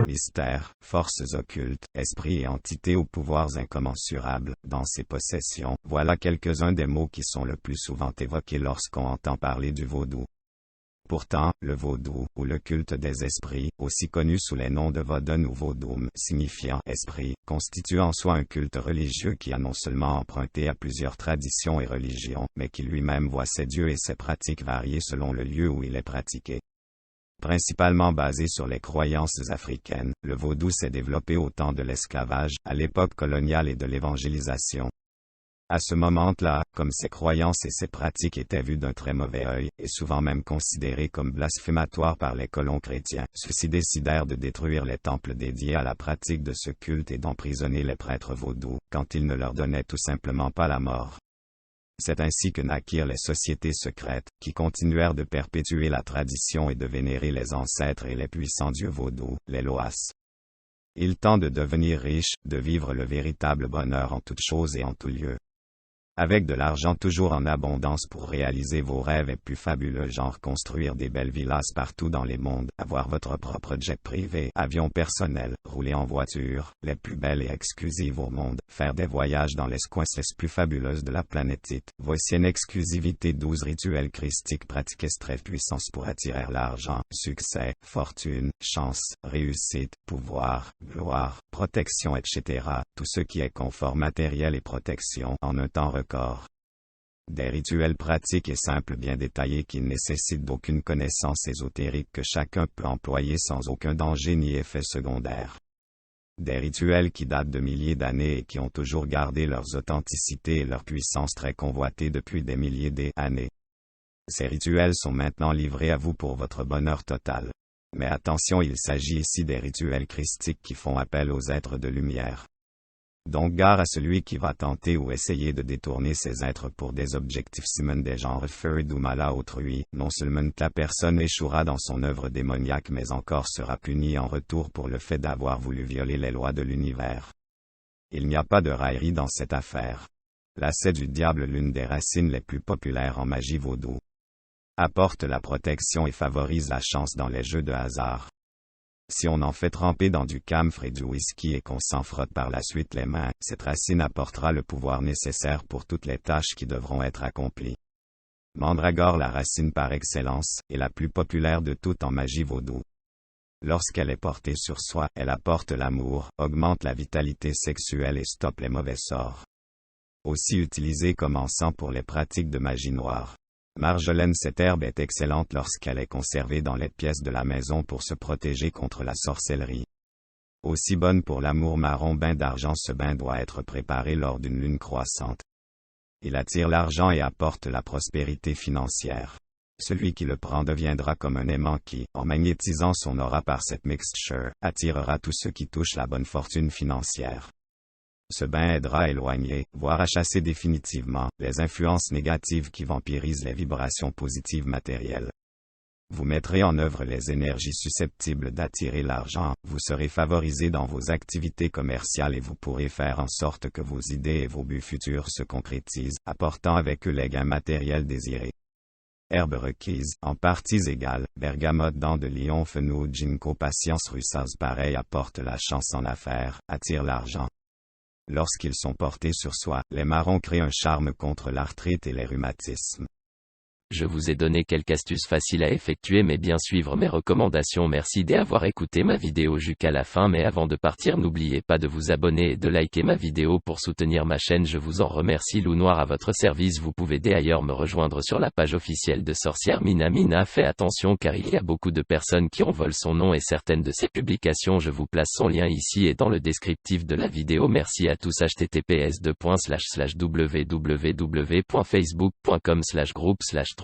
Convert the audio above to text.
Mystères, forces occultes, esprits et entités aux pouvoirs incommensurables, dans ses possessions, voilà quelques-uns des mots qui sont le plus souvent évoqués lorsqu'on entend parler du vaudou. Pourtant, le vaudou, ou le culte des esprits, aussi connu sous les noms de vodun ou vaudum, signifiant esprit, constitue en soi un culte religieux qui a non seulement emprunté à plusieurs traditions et religions, mais qui lui-même voit ses dieux et ses pratiques varier selon le lieu où il est pratiqué. Principalement basé sur les croyances africaines, le vaudou s'est développé au temps de l'esclavage, à l'époque coloniale et de l'évangélisation. À ce moment-là, comme ces croyances et ces pratiques étaient vues d'un très mauvais œil, et souvent même considérées comme blasphématoires par les colons chrétiens, ceux-ci décidèrent de détruire les temples dédiés à la pratique de ce culte et d'emprisonner les prêtres vaudous, quand ils ne leur donnaient tout simplement pas la mort. C'est ainsi que naquirent les sociétés secrètes, qui continuèrent de perpétuer la tradition et de vénérer les ancêtres et les puissants dieux vaudous, les Loas. Il tend de devenir riche, de vivre le véritable bonheur en toutes choses et en tout lieu. Avec de l'argent toujours en abondance pour réaliser vos rêves et plus fabuleux, genre construire des belles villas partout dans les mondes, avoir votre propre jet privé, avion personnel, rouler en voiture, les plus belles et exclusives au monde, faire des voyages dans les coins les plus fabuleuses de la planète. Voici une exclusivité 12 rituels christiques pratiqués très puissance pour attirer l'argent, succès, fortune, chance, réussite, pouvoir, gloire, protection, etc. Tout ce qui est confort matériel et protection en un temps record. Des rituels pratiques et simples bien détaillés qui ne nécessitent d'aucune connaissance ésotérique que chacun peut employer sans aucun danger ni effet secondaire. Des rituels qui datent de milliers d'années et qui ont toujours gardé leurs authenticités et leur puissance très convoitées depuis des milliers d'années. Ces rituels sont maintenant livrés à vous pour votre bonheur total. Mais attention, il s'agit ici des rituels christiques qui font appel aux êtres de lumière. Donc gare à celui qui va tenter ou essayer de détourner ces êtres pour des objectifs des genres feu ou mal à autrui, non seulement la personne échouera dans son œuvre démoniaque mais encore sera punie en retour pour le fait d'avoir voulu violer les lois de l'univers. Il n'y a pas de raillerie dans cette affaire. Lacet du diable, l'une des racines les plus populaires en magie vaudou. Apporte la protection et favorise la chance dans les jeux de hasard. Si on en fait tremper dans du camphre et du whisky et qu'on s'en frotte par la suite les mains, cette racine apportera le pouvoir nécessaire pour toutes les tâches qui devront être accomplies. Mandragore, la racine par excellence, est la plus populaire de toutes en magie vaudou. Lorsqu'elle est portée sur soi, elle apporte l'amour, augmente la vitalité sexuelle et stoppe les mauvais sorts. Aussi utilisée comme encens pour les pratiques de magie noire. Marjolaine, cette herbe est excellente lorsqu'elle est conservée dans les pièces de la maison pour se protéger contre la sorcellerie. Aussi bonne pour l'amour marron bain d'argent, ce bain doit être préparé lors d'une lune croissante. Il attire l'argent et apporte la prospérité financière. Celui qui le prend deviendra comme un aimant qui, en magnétisant son aura par cette mixture, attirera tout ce qui touche la bonne fortune financière. Ce bain aidera à éloigner, voire à chasser définitivement, les influences négatives qui vampirisent les vibrations positives matérielles. Vous mettrez en œuvre les énergies susceptibles d'attirer l'argent, vous serez favorisé dans vos activités commerciales et vous pourrez faire en sorte que vos idées et vos buts futurs se concrétisent, apportant avec eux les gains matériels désirés. Herbes requises, en parties égales, bergamote, dents de lion, fenouil, ginkgo, patience, russas pareil apporte la chance en affaires, attire l'argent. Lorsqu'ils sont portés sur soi, les marrons créent un charme contre l'arthrite et les rhumatismes. Je vous ai donné quelques astuces faciles à effectuer mais bien suivre mes recommandations. Merci d'avoir écouté ma vidéo jusqu'à la fin, mais avant de partir n'oubliez pas de vous abonner et de liker ma vidéo pour soutenir ma chaîne. Je vous en remercie. Loup Noir à votre service. Vous pouvez d'ailleurs me rejoindre sur la page officielle de Sorcière Mina. Mina, fais attention car il y a beaucoup de personnes qui envolent son nom et certaines de ses publications. Je vous place son lien ici et dans le descriptif de la vidéo. Merci à tous. https://www.facebook.com/groupe/3607420412021223